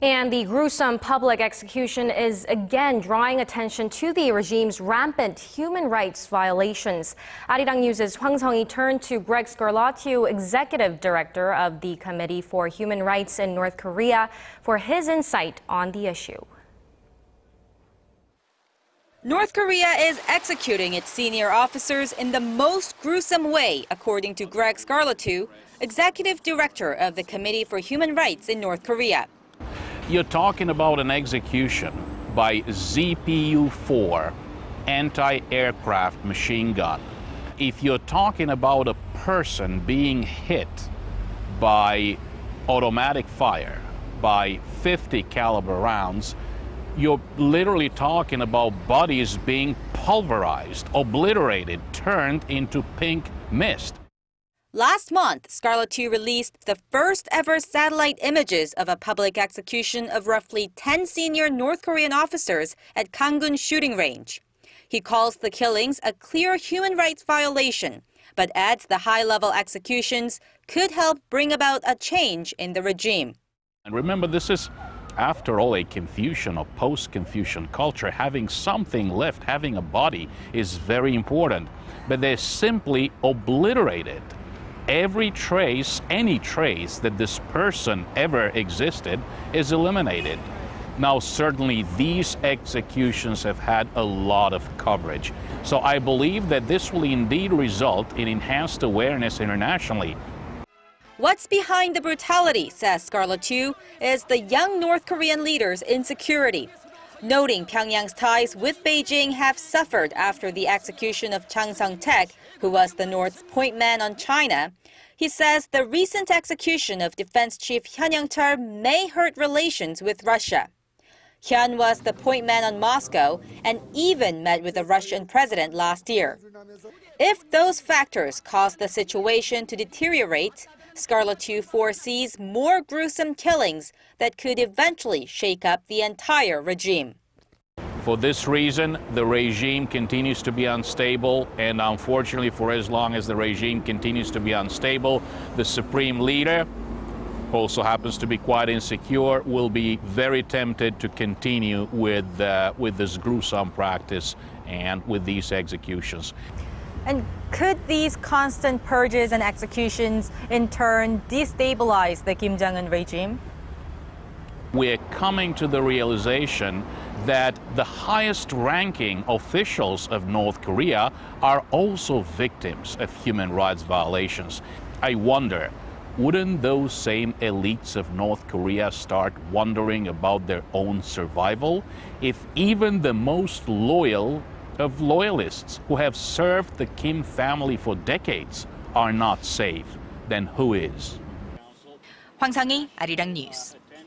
And the gruesome public execution is again drawing attention to the regime's rampant human rights violations. Arirang News' Hwang Sung turned to Greg Scarlatoiu, Executive Director of the Committee for Human Rights in North Korea, for his insight on the issue. North Korea is executing its senior officers in the most gruesome way, according to Greg Scarlatoiu, Executive Director of the Committee for Human Rights in North Korea. You're talking about an execution by ZPU-4 anti-aircraft machine gun. If you're talking about a person being hit by automatic fire, by 50 caliber rounds, you're literally talking about bodies being pulverized, obliterated, turned into pink mist. Last month, Scarlatoiu released the first ever satellite images of a public execution of roughly 10 senior North Korean officers at Kanggun shooting range. He calls the killings a clear human rights violation, but adds the high-level executions could help bring about a change in the regime. And remember, this is, after all, a Confucian or post-Confucian culture. Having something left, having a body, is very important. But they're simply obliterated. Every trace, any trace that this person ever existed is eliminated. Now, certainly these executions have had a lot of coverage. So I believe that this will indeed result in enhanced awareness internationally. What's behind the brutality, says Scarlatoiu, is the young North Korean leader's insecurity. Noting Pyongyang's ties with Beijing have suffered after the execution of Chang Sung-taek, who was the North's point man on China, he says the recent execution of Defense Chief Hyon Yong-chol may hurt relations with Russia. Hyon was the point man on Moscow and even met with the Russian president last year. If those factors cause the situation to deteriorate, Scarlatoiu foresees more gruesome killings that could eventually shake up the entire regime. For this reason, the regime continues to be unstable, and unfortunately, for as long as the regime continues to be unstable, the supreme leader, who also happens to be quite insecure, will be very tempted to continue with this gruesome practice and with these executions. And could these constant purges and executions in turn destabilize the Kim Jong-un regime? We're coming to the realization that the highest-ranking officials of North Korea are also victims of human rights violations. I wonder, wouldn't those same elites of North Korea start wondering about their own survival if even the most loyal of loyalists who have served the Kim family for decades are not safe? Then who is? Hwang Sung, Arirang News.